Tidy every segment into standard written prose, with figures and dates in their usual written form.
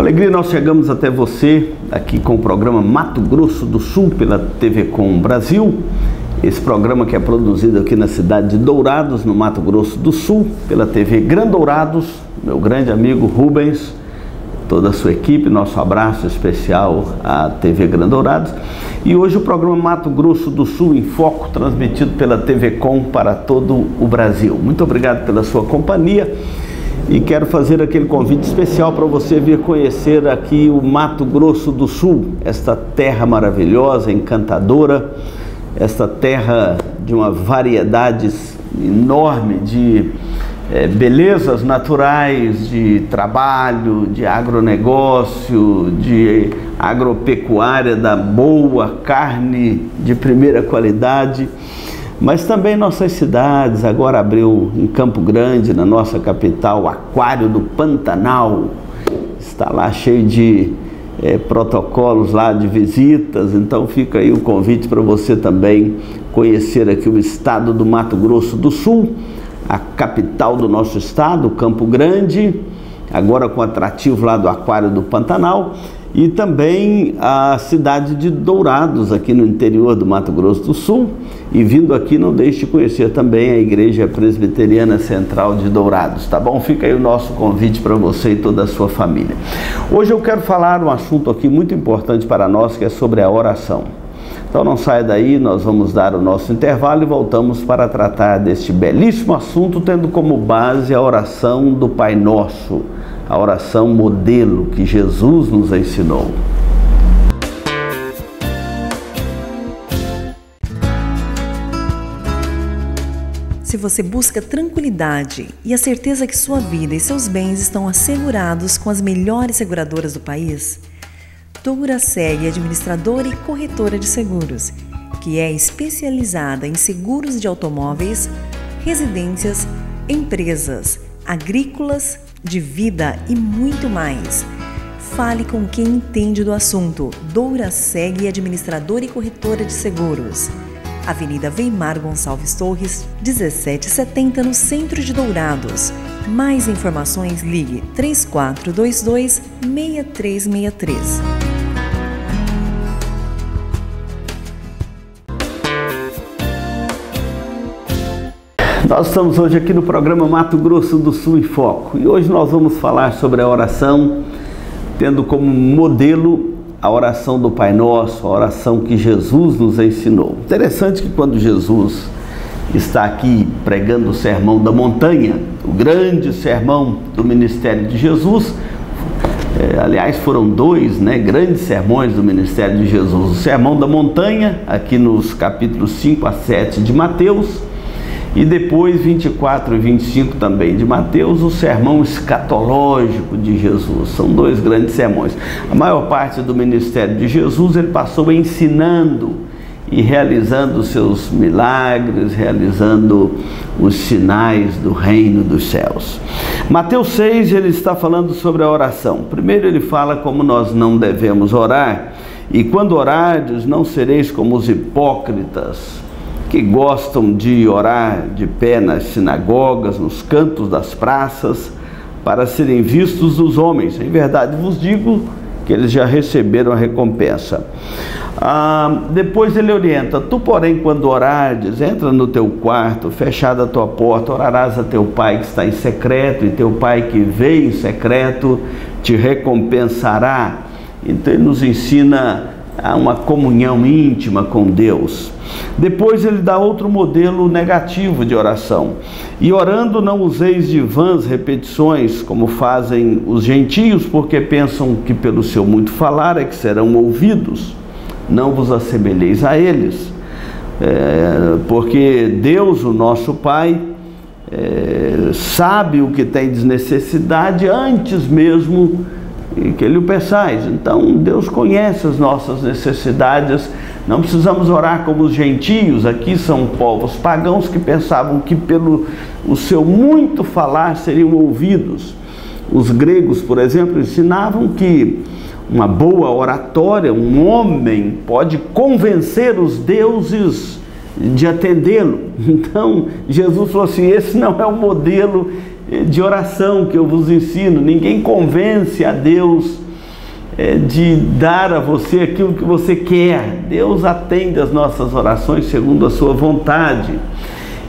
Com alegria nós chegamos até você aqui com o programa Mato Grosso do Sul pela TV Com Brasil. Esse programa que é produzido aqui na cidade de Dourados, no Mato Grosso do Sul, pela TV Grandourados, meu grande amigo Rubens, toda a sua equipe, nosso abraço especial à TV Grandourados. E hoje o programa Mato Grosso do Sul em Foco, transmitido pela TV Com para todo o Brasil. Muito obrigado pela sua companhia e quero fazer aquele convite especial para você vir conhecer aqui o Mato Grosso do Sul, esta terra maravilhosa, encantadora, esta terra de uma variedade enorme de belezas naturais, de trabalho, de agronegócio, de agropecuária da boa, carne de primeira qualidade, mas também nossas cidades. Agora abriu em Campo Grande, na nossa capital, o Aquário do Pantanal, está lá cheio de protocolos lá de visitas, então fica aí o convite para você também conhecer aqui o estado do Mato Grosso do Sul, a capital do nosso estado, Campo Grande, agora com atrativo lá do Aquário do Pantanal, e também a cidade de Dourados, aqui no interior do Mato Grosso do Sul. E vindo aqui, não deixe de conhecer também a Igreja Presbiteriana Central de Dourados, tá bom? Fica aí o nosso convite para você e toda a sua família. Hoje eu quero falar um assunto aqui muito importante para nós, que é sobre a oração. Então não saia daí, nós vamos dar o nosso intervalo e voltamos para tratar deste belíssimo assunto, tendo como base a oração do Pai Nosso, a oração modelo que Jesus nos ensinou. Se você busca tranquilidade e a certeza que sua vida e seus bens estão assegurados com as melhores seguradoras do país, Douraseg é administradora e corretora de seguros, que é especializada em seguros de automóveis, residências, empresas, agrícolas, de vida e muito mais. Fale com quem entende do assunto. Douraseg é administradora e corretora de seguros. Avenida Weimar Gonçalves Torres, 1770, no centro de Dourados. Mais informações, ligue 3422-6363. Nós estamos hoje aqui no programa Mato Grosso do Sul em Foco, e hoje nós vamos falar sobre a oração, tendo como modelo a oração do Pai Nosso, a oração que Jesus nos ensinou. Interessante que quando Jesus está aqui pregando o Sermão da Montanha, o grande sermão do ministério de Jesus, aliás foram dois grandes sermões do ministério de Jesus, o Sermão da Montanha, aqui nos capítulos 5 a 7 de Mateus, e depois 24 e 25 também de Mateus, o sermão escatológico de Jesus. São dois grandes sermões. A maior parte do ministério de Jesus ele passou ensinando e realizando os seus milagres, realizando os sinais do reino dos céus. Mateus 6, ele está falando sobre a oração. Primeiro ele fala como nós não devemos orar, e quando orardes não sereis como os hipócritas, que gostam de orar de pé nas sinagogas, nos cantos das praças, para serem vistos dos homens. Em verdade vos digo que eles já receberam a recompensa. Depois ele orienta: tu, porém, quando orares, entra no teu quarto, fechada a tua porta, orarás a teu Pai que está em secreto, e teu Pai que vê em secreto te recompensará. Então ele nos ensina a uma comunhão íntima com Deus. Depois ele dá outro modelo negativo de oração: e orando não useis de vãs repetições, como fazem os gentios, porque pensam que pelo seu muito falar é que serão ouvidos. Não vos assemelheis a eles, porque Deus, o nosso Pai, sabe o que tendes necessidade antes mesmo que ele o peçais. Então Deus conhece as nossas necessidades. Não precisamos orar como os gentios. Aqui são povos pagãos que pensavam que pelo o seu muito falar seriam ouvidos. Os gregos, por exemplo, ensinavam que uma boa oratória, um homem pode convencer os deuses de atendê-lo. Então Jesus falou assim: esse não é o modelo de oração que eu vos ensino. Ninguém convence a Deus de dar a você aquilo que você quer. Deus atende as nossas orações segundo a sua vontade.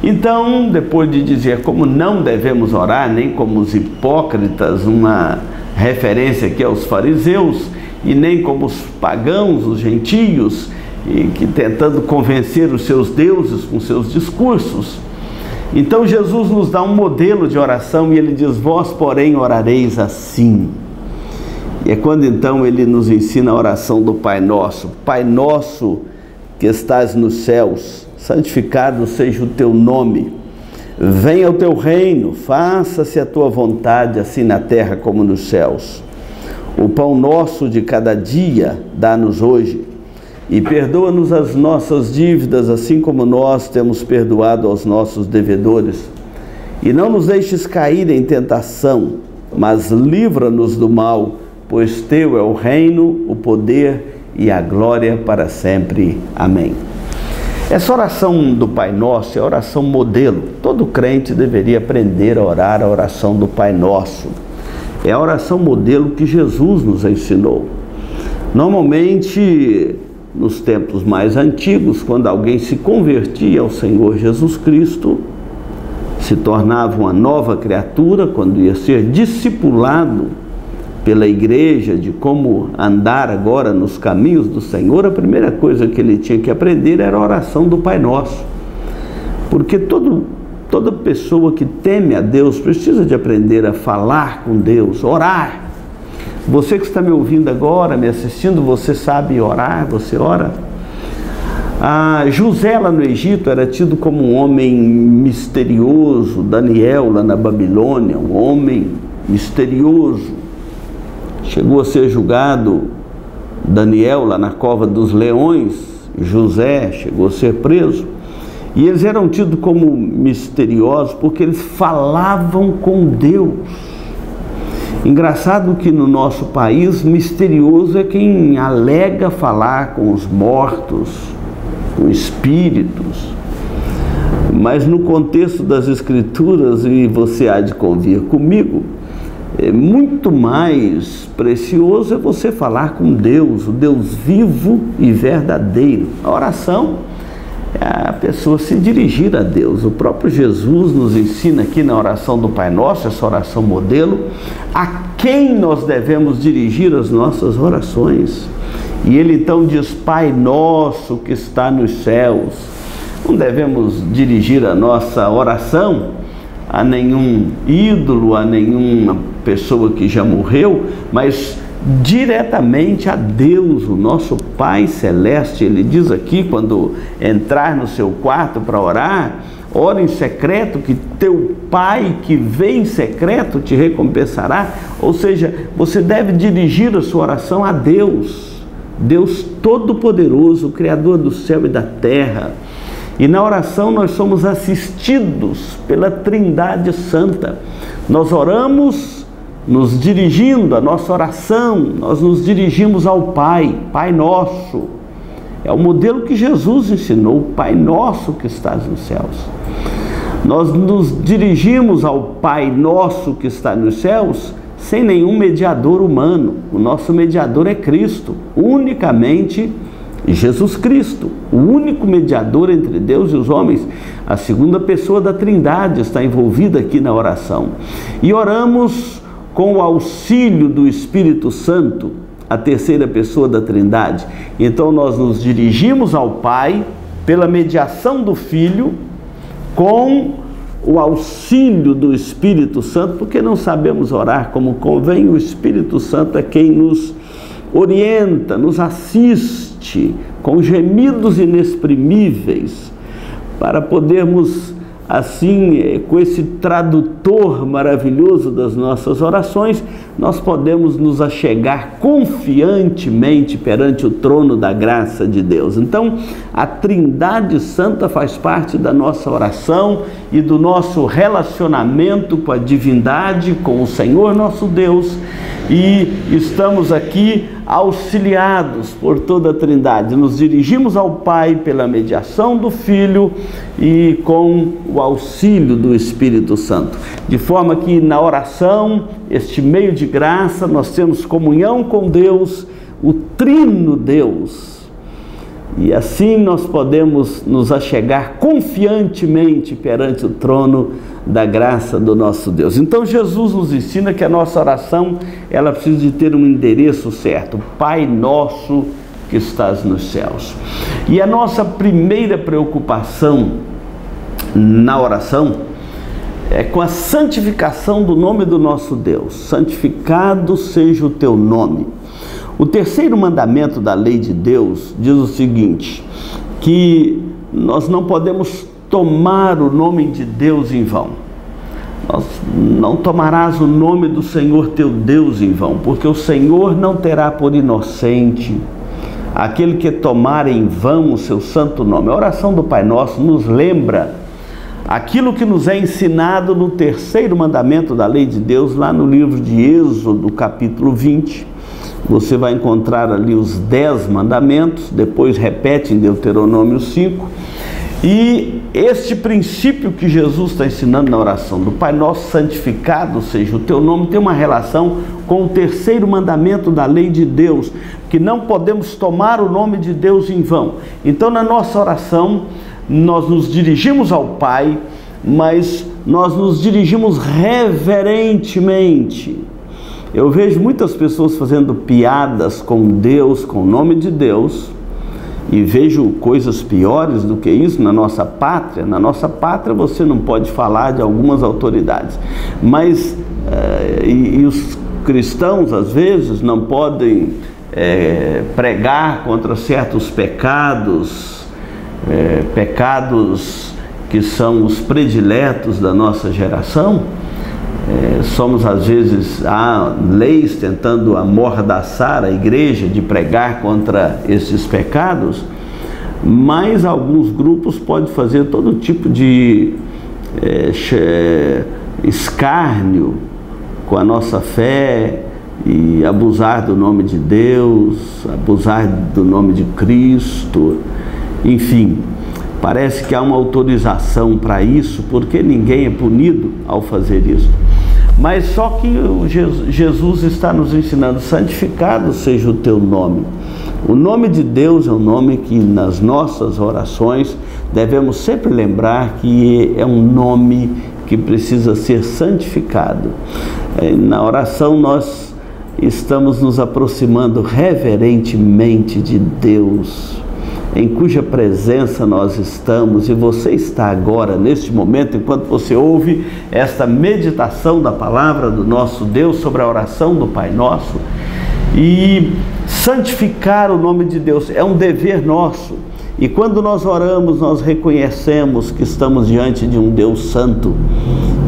Então, depois de dizer como não devemos orar, nem como os hipócritas, uma referência aqui aos fariseus, e nem como os pagãos, os gentios, e que tentando convencer os seus deuses com seus discursos. Então Jesus nos dá um modelo de oração e ele diz: vós, porém, orareis assim. E é quando então ele nos ensina a oração do Pai Nosso. Pai nosso que estás nos céus, santificado seja o teu nome. Venha o teu reino, faça-se a tua vontade, assim na terra como nos céus. O pão nosso de cada dia dá-nos hoje. E perdoa-nos as nossas dívidas, assim como nós temos perdoado aos nossos devedores. E não nos deixes cair em tentação, mas livra-nos do mal, pois teu é o reino, o poder e a glória para sempre. Amém. Essa oração do Pai Nosso é a oração modelo. Todo crente deveria aprender a orar a oração do Pai Nosso. É a oração modelo que Jesus nos ensinou. Normalmente, nos tempos mais antigos, quando alguém se convertia ao Senhor Jesus Cristo, se tornava uma nova criatura, quando ia ser discipulado pela igreja de como andar agora nos caminhos do Senhor, a primeira coisa que ele tinha que aprender era a oração do Pai Nosso. Porque toda pessoa que teme a Deus precisa de aprender a falar com Deus, orar. Você que está me ouvindo agora, me assistindo, você sabe orar? Você ora? José lá no Egito era tido como um homem misterioso. Daniel lá na Babilônia, um homem misterioso. Chegou a ser julgado Daniel lá na cova dos leões. José chegou a ser preso. E eles eram tidos como misteriosos porque eles falavam com Deus. Engraçado que no nosso país, misterioso é quem alega falar com os mortos, com espíritos. Mas no contexto das Escrituras, e você há de convir comigo, muito mais precioso é você falar com Deus, o Deus vivo e verdadeiro. A oração é a pessoa se dirigir a Deus. O próprio Jesus nos ensina aqui na oração do Pai Nosso, essa oração modelo, a quem nós devemos dirigir as nossas orações. E ele então diz: Pai Nosso que está nos céus. Não devemos dirigir a nossa oração a nenhum ídolo, a nenhuma pessoa que já morreu, mas diretamente a Deus, o nosso Pai Celeste. Ele diz aqui, quando entrar no seu quarto para orar, ora em secreto, que teu Pai que vê em secreto te recompensará. Ou seja, você deve dirigir a sua oração a Deus, Deus Todo-Poderoso, Criador do céu e da terra. E na oração nós somos assistidos pela Trindade Santa. Nós oramos nos dirigindo, a nossa oração, nós nos dirigimos ao Pai, Pai Nosso. É o modelo que Jesus ensinou, Pai Nosso que estás nos céus. Nós nos dirigimos ao Pai Nosso que está nos céus sem nenhum mediador humano. O nosso mediador é Cristo, unicamente Jesus Cristo, o único mediador entre Deus e os homens. A segunda pessoa da Trindade está envolvida aqui na oração. E oramos com o auxílio do Espírito Santo, a terceira pessoa da Trindade. Então nós nos dirigimos ao Pai pela mediação do Filho, com o auxílio do Espírito Santo, porque não sabemos orar como convém. O Espírito Santo é quem nos orienta, nos assiste com gemidos inexprimíveis, para podermos assim, com esse tradutor maravilhoso das nossas orações, nós podemos nos achegar confiantemente perante o trono da graça de Deus. Então, a Trindade Santa faz parte da nossa oração e do nosso relacionamento com a divindade, com o Senhor nosso Deus, e estamos aqui auxiliados por toda a Trindade. Nos dirigimos ao Pai pela mediação do Filho e com o auxílio do Espírito Santo. De forma que na oração, este meio de graça, nós temos comunhão com Deus, o Trino Deus. E assim nós podemos nos achegar confiantemente perante o trono da graça do nosso Deus. Então Jesus nos ensina que a nossa oração, ela precisa de ter um endereço certo: Pai nosso que estás nos céus. E a nossa primeira preocupação na oração é com a santificação do nome do nosso Deus. Santificado seja o teu nome. O terceiro mandamento da lei de Deus diz o seguinte, que nós não podemos tomar o nome de Deus em vão. Nós não tomarás o nome do Senhor teu Deus em vão, porque o Senhor não terá por inocente aquele que tomar em vão o seu santo nome. A oração do Pai Nosso nos lembra aquilo que nos é ensinado no terceiro mandamento da lei de Deus, lá no livro de Êxodo, capítulo 20. Você vai encontrar ali os 10 mandamentos, depois repete em Deuteronômio 5. E este princípio que Jesus está ensinando na oração do Pai Nosso, santificado seja o teu nome, tem uma relação com o terceiro mandamento da lei de Deus, que não podemos tomar o nome de Deus em vão. Então, na nossa oração, nós nos dirigimos ao Pai, mas nós nos dirigimos reverentemente. Eu vejo muitas pessoas fazendo piadas com Deus, com o nome de Deus, e vejo coisas piores do que isso na nossa pátria. Na nossa pátria você não pode falar de algumas autoridades, mas e os cristãos às vezes não podem pregar contra certos pecados, pecados que são os prediletos da nossa geração. Somos às vezes, há leis tentando amordaçar a igreja de pregar contra esses pecados, mas alguns grupos podem fazer todo tipo de escárnio com a nossa fé e abusar do nome de Deus, abusar do nome de Cristo, enfim. Parece que há uma autorização para isso, porque ninguém é punido ao fazer isso. Mas só que Jesus está nos ensinando: santificado seja o teu nome. O nome de Deus é um nome que nas nossas orações devemos sempre lembrar que é um nome que precisa ser santificado. Na oração nós estamos nos aproximando reverentemente de Deus, em cuja presença nós estamos, e você está agora, neste momento, enquanto você ouve esta meditação da palavra do nosso Deus sobre a oração do Pai Nosso. E santificar o nome de Deus é um dever nosso, e quando nós oramos, nós reconhecemos que estamos diante de um Deus santo,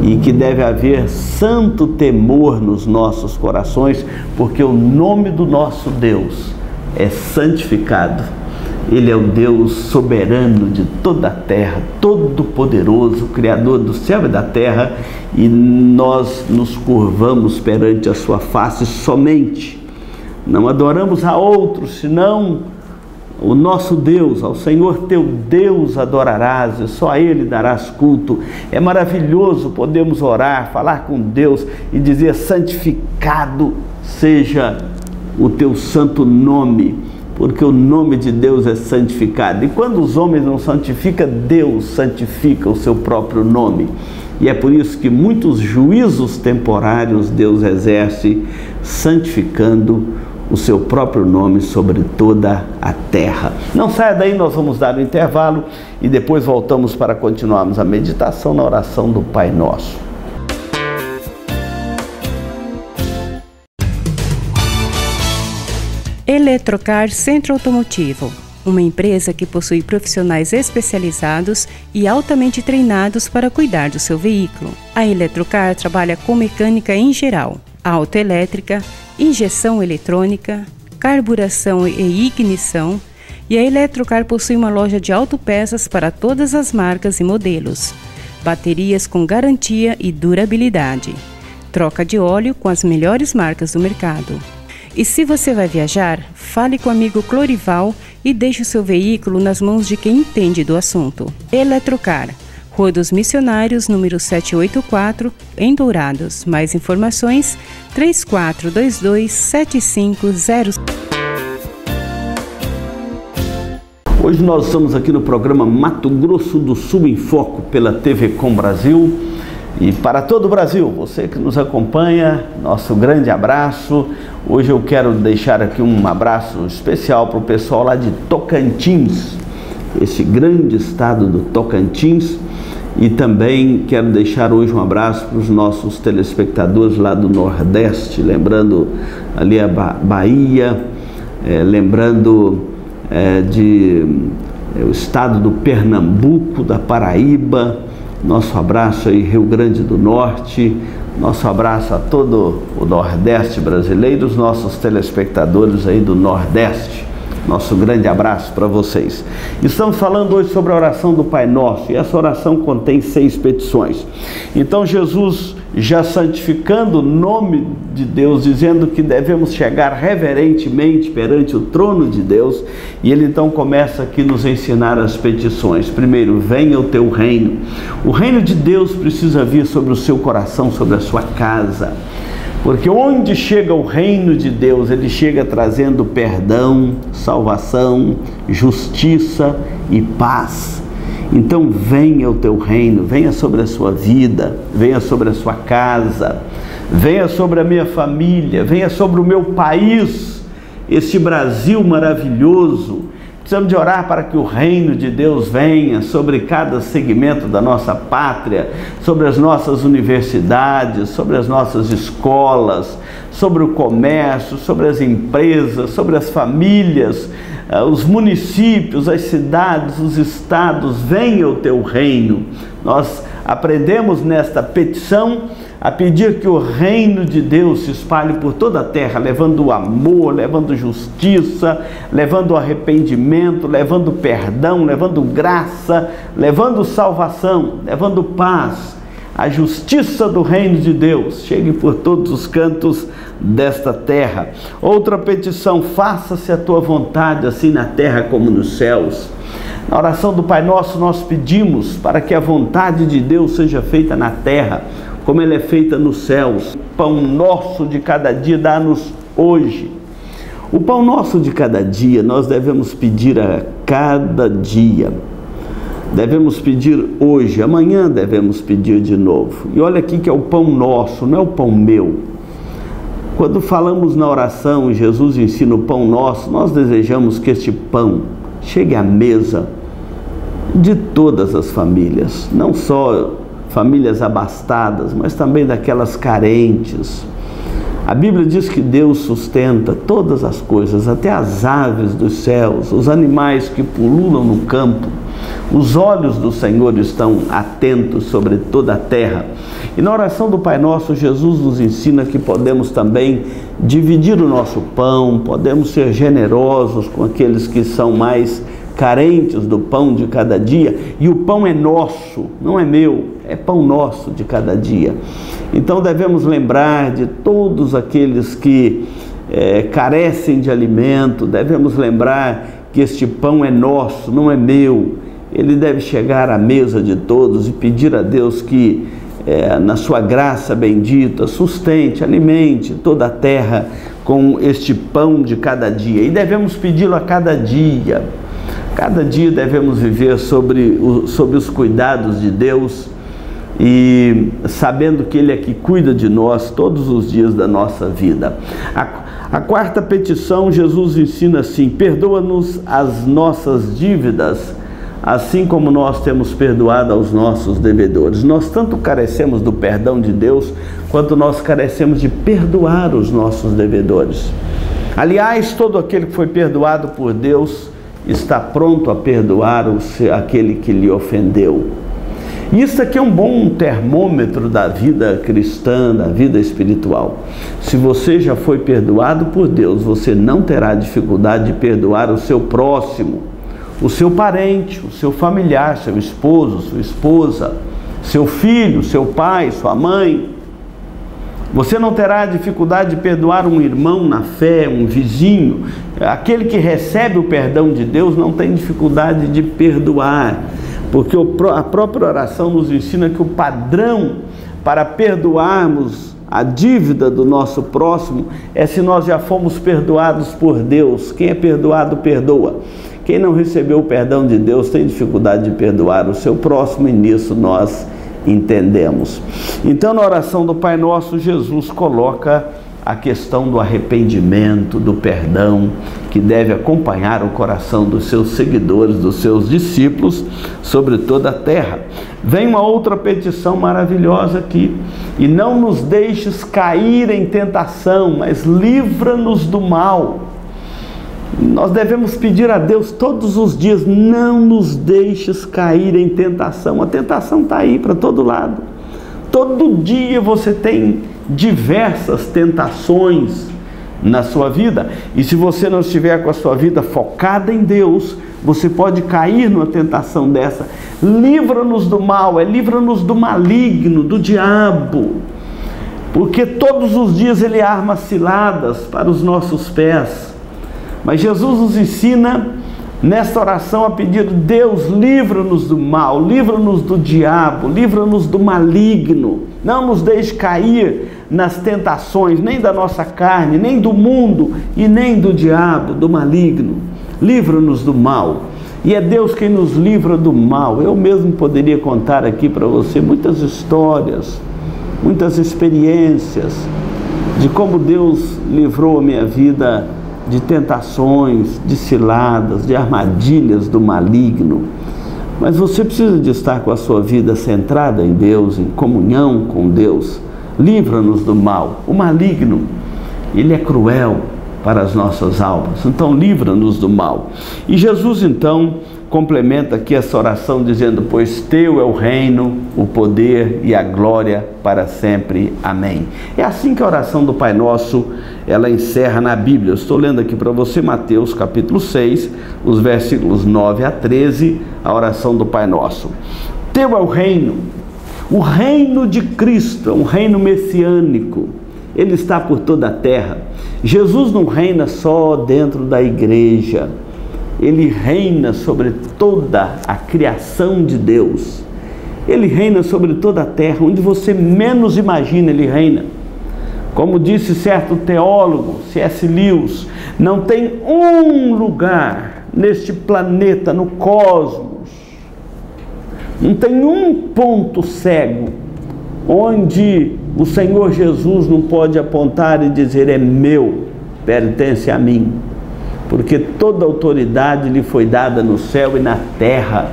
e que deve haver santo temor nos nossos corações, porque o nome do nosso Deus é santificado. Ele é o Deus soberano de toda a terra, todo-poderoso, Criador do céu e da terra, e nós nos curvamos perante a sua face somente. Não adoramos a outros, senão o nosso Deus. Ao Senhor teu Deus adorarás, e só a Ele darás culto. É maravilhoso podermos orar, falar com Deus e dizer: santificado seja o teu santo nome, porque o nome de Deus é santificado. E quando os homens não santificam, Deus santifica o seu próprio nome. E é por isso que muitos juízos temporários Deus exerce, santificando o seu próprio nome sobre toda a terra. Não saia daí, nós vamos dar um intervalo e depois voltamos para continuarmos a meditação na oração do Pai Nosso. Eletrocar Centro Automotivo, uma empresa que possui profissionais especializados e altamente treinados para cuidar do seu veículo. A Eletrocar trabalha com mecânica em geral, autoelétrica, injeção eletrônica, carburação e ignição, e a Eletrocar possui uma loja de autopeças para todas as marcas e modelos, baterias com garantia e durabilidade. troca de óleo com as melhores marcas do mercado. E se você vai viajar, fale com o amigo Clorival e deixe o seu veículo nas mãos de quem entende do assunto. Eletrocar, Rua dos Missionários, número 784, em Dourados. Mais informações, 3422-7500. Hoje nós estamos aqui no programa Mato Grosso do Sul em Foco pela TV Com Brasil. E para todo o Brasil, você que nos acompanha, nosso grande abraço. Hoje eu quero deixar aqui um abraço especial para o pessoal lá de Tocantins, esse grande estado do Tocantins. E também quero deixar hoje um abraço para os nossos telespectadores lá do Nordeste, lembrando ali a Bahia, lembrando o estado do Pernambuco, da Paraíba. Nosso abraço aí, Rio Grande do Norte, nosso abraço a todo o Nordeste brasileiro, os nossos telespectadores aí do Nordeste. Nosso grande abraço para vocês. Estamos falando hoje sobre a oração do Pai Nosso, e essa oração contém 6 petições. Então Jesus, já santificando o nome de Deus, dizendo que devemos chegar reverentemente perante o trono de Deus, e ele então começa aqui a nos ensinar as petições. Primeiro, venha o teu reino. O reino de Deus precisa vir sobre o seu coração, sobre a sua casa. Porque onde chega o reino de Deus, ele chega trazendo perdão, salvação, justiça e paz. Então venha o teu reino, venha sobre a sua vida, venha sobre a sua casa, venha sobre a minha família, venha sobre o meu país, este Brasil maravilhoso. Precisamos de orar para que o reino de Deus venha sobre cada segmento da nossa pátria, sobre as nossas universidades, sobre as nossas escolas, sobre o comércio, sobre as empresas, sobre as famílias, os municípios, as cidades, os estados. Venha o teu reino. Nós aprendemos nesta petição a pedir que o reino de Deus se espalhe por toda a terra, levando amor, levando justiça, levando arrependimento, levando perdão, levando graça, levando salvação, levando paz. A justiça do reino de Deus chegue por todos os cantos desta terra. Outra petição, faça-se a tua vontade, assim na terra como nos céus. Na oração do Pai Nosso nós pedimos para que a vontade de Deus seja feita na terra, como ela é feita nos céus. O pão nosso de cada dia dá-nos hoje. O pão nosso de cada dia nós devemos pedir a cada dia. Devemos pedir hoje, amanhã devemos pedir de novo. E olha aqui que é o pão nosso, não é o pão meu. Quando falamos na oração, Jesus ensina o pão nosso, nós desejamos que este pão chegue à mesa de todas as famílias, não só famílias abastadas, mas também daquelas carentes. A Bíblia diz que Deus sustenta todas as coisas, até as aves dos céus, os animais que pululam no campo. Os olhos do Senhor estão atentos sobre toda a terra. E na oração do Pai Nosso, Jesus nos ensina que podemos também dividir o nosso pão, podemos ser generosos com aqueles que são mais carentes do pão de cada dia. E o pão é nosso, não é meu, é pão nosso de cada dia. Então devemos lembrar de todos aqueles que carecem de alimento, devemos lembrar que este pão é nosso, não é meu. Ele deve chegar à mesa de todos e pedir a Deus que, na sua graça bendita, sustente, alimente toda a terra com este pão de cada dia. E devemos pedi-lo a cada dia. Cada dia devemos viver sobre os cuidados de Deus e sabendo que Ele é que cuida de nós todos os dias da nossa vida. A quarta petição, Jesus ensina assim: perdoa-nos as nossas dívidas, assim como nós temos perdoado aos nossos devedores. Nós tanto carecemos do perdão de Deus, quanto nós carecemos de perdoar os nossos devedores. Aliás, todo aquele que foi perdoado por Deus está pronto a perdoar aquele que lhe ofendeu. Isso aqui é um bom termômetro da vida cristã, da vida espiritual. Se você já foi perdoado por Deus, você não terá dificuldade de perdoar o seu próximo, o seu parente, o seu familiar, seu esposo, sua esposa, seu filho, seu pai, sua mãe. Você não terá dificuldade de perdoar um irmão na fé, um vizinho. Aquele que recebe o perdão de Deus não tem dificuldade de perdoar, porque a própria oração nos ensina que o padrão para perdoarmos a dívida do nosso próximo é se nós já fomos perdoados por Deus. Quem é perdoado, perdoa. Quem não recebeu o perdão de Deus tem dificuldade de perdoar o seu próximo, e nisso nós entendemos. Então, na oração do Pai Nosso, Jesus coloca a questão do arrependimento, do perdão, que deve acompanhar o coração dos seus seguidores, dos seus discípulos, sobre toda a terra. Vem uma outra petição maravilhosa aqui: e não nos deixes cair em tentação, mas livra-nos do mal. Nós devemos pedir a Deus todos os dias: não nos deixes cair em tentação. A tentação está aí para todo lado. Todo dia você tem diversas tentações na sua vida, e se você não estiver com a sua vida focada em Deus, você pode cair numa tentação dessa. Livra-nos do mal, livra-nos do maligno, do diabo, porque todos os dias ele arma ciladas para os nossos pés. Mas Jesus nos ensina nesta oração a pedir: Deus, livra-nos do mal, livra-nos do diabo, livra-nos do maligno. Não nos deixe cair nas tentações, nem da nossa carne, nem do mundo e nem do diabo, do maligno. Livra-nos do mal. E é Deus quem nos livra do mal. Eu mesmo poderia contar aqui para você muitas histórias, muitas experiências de como Deus livrou a minha vida de tentações, de ciladas, de armadilhas do maligno. Mas você precisa de estar com a sua vida centrada em Deus, em comunhão com Deus. Livra-nos do mal. O maligno, ele é cruel para as nossas almas, então livra-nos do mal. E Jesus então complementa aqui essa oração dizendo: pois teu é o reino, o poder e a glória para sempre. Amém. É assim que a oração do Pai Nosso, ela encerra na Bíblia. Eu estou lendo aqui para você Mateus capítulo 6, os versículos 9 a 13, a oração do Pai Nosso. Teu é o reino de Cristo, é um reino messiânico. Ele está por toda a terra. Jesus não reina só dentro da igreja. Ele reina sobre toda a criação de Deus. Ele reina sobre toda a terra, onde você menos imagina ele reina. Como disse certo teólogo, C.S. Lewis, não tem um lugar neste planeta, no cosmos, não tem um ponto cego onde o Senhor Jesus não pode apontar e dizer: é meu, pertence a mim. Porque toda autoridade lhe foi dada no céu e na terra.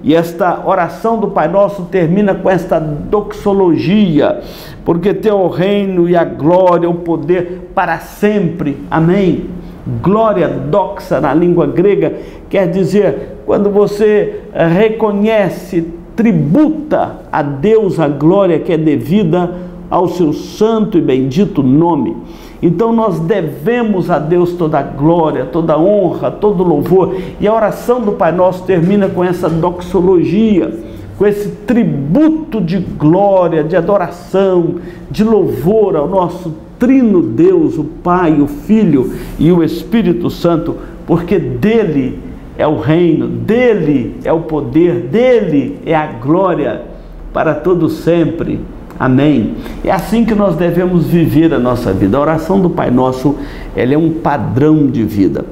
E esta oração do Pai Nosso termina com esta doxologia: porque teu o reino e a glória, o poder para sempre. Amém. Glória, doxa, na língua grega, quer dizer, quando você reconhece, tributa a Deus a glória que é devida ao seu santo e bendito nome. Então nós devemos a Deus toda a glória, toda a honra, todo o louvor. E a oração do Pai Nosso termina com essa doxologia, com esse tributo de glória, de adoração, de louvor ao nosso trino Deus, o Pai, o Filho e o Espírito Santo, porque dele é o reino, dele é o poder, dele é a glória para todo sempre. Amém. É assim que nós devemos viver a nossa vida. A oração do Pai Nosso, ela é um padrão de vida,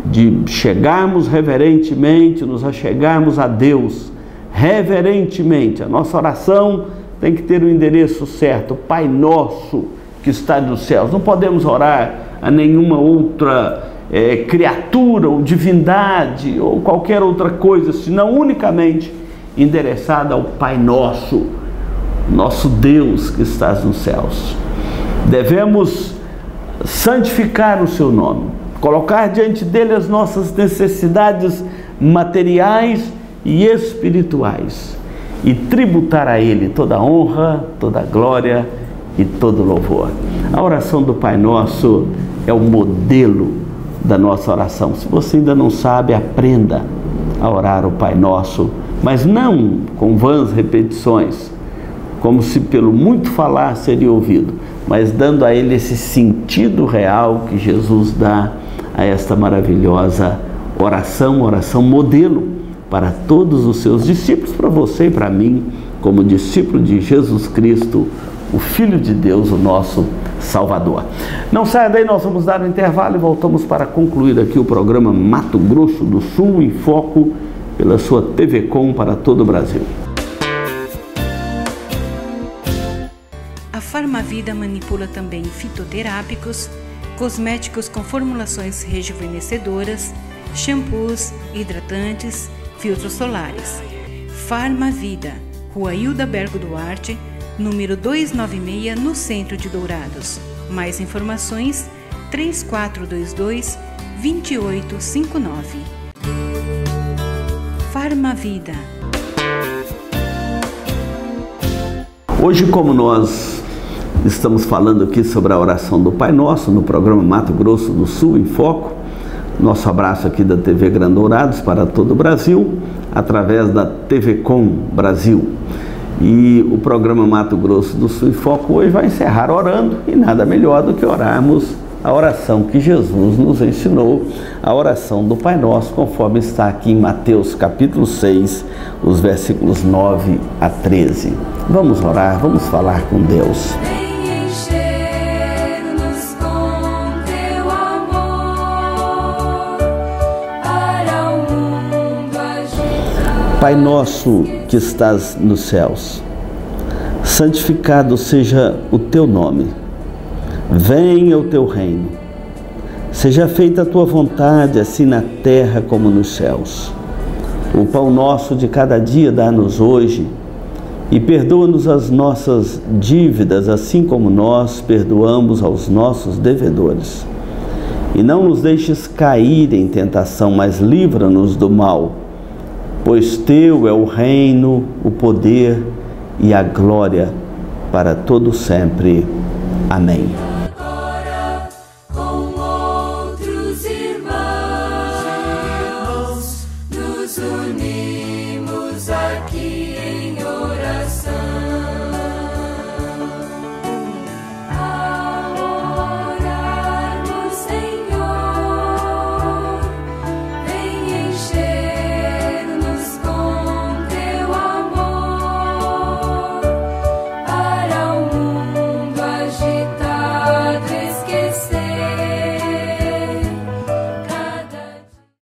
de chegarmos reverentemente, nos achegarmos a Deus reverentemente. A nossa oração tem que ter o endereço certo: Pai Nosso que está nos céus. Não podemos orar a nenhuma outra criatura ou divindade ou qualquer outra coisa, senão unicamente endereçada ao Pai Nosso, nosso Deus que estás nos céus. Devemos santificar o seu nome, colocar diante dele as nossas necessidades materiais e espirituais e tributar a ele toda a honra, toda a glória e todo o louvor. A oração do Pai Nosso é o modelo da nossa oração. Se você ainda não sabe, aprenda a orar o Pai Nosso, mas não com vãs repetições, como se pelo muito falar seria ouvido. mas dando a ele esse sentido real que Jesus dá a esta maravilhosa oração, oração modelo para todos os seus discípulos, para você e para mim, como discípulo de Jesus Cristo, o Filho de Deus, o nosso Salvador. Não saia daí, nós vamos dar um intervalo e voltamos para concluir aqui o programa Mato Grosso do Sul em Foco pela sua TV Com para todo o Brasil. A Farmavida manipula também fitoterápicos, cosméticos com formulações rejuvenescedoras, shampoos, hidratantes, filtros solares. Farmavida, Rua Hilda Bergo Duarte, número 296, no centro de Dourados. Mais informações, 3422-2859. Farmavida. Hoje, como nós estamos falando aqui sobre a oração do Pai Nosso no programa Mato Grosso do Sul em Foco, nosso abraço aqui da TV Dourados para todo o Brasil, através da TV Com Brasil. E o programa Mato Grosso do Sul em Foco hoje vai encerrar orando, e nada melhor do que orarmos a oração que Jesus nos ensinou, a oração do Pai Nosso, conforme está aqui em Mateus capítulo 6, os versículos 9 a 13. Vamos orar, vamos falar com Deus. Pai nosso que estás nos céus, santificado seja o teu nome. Venha o teu reino. Seja feita a tua vontade, assim na terra como nos céus. O pão nosso de cada dia dá-nos hoje, e perdoa-nos as nossas dívidas, assim como nós perdoamos aos nossos devedores. E não nos deixes cair em tentação, mas livra-nos do mal. Pois teu é o reino, o poder e a glória para todo sempre. Amém.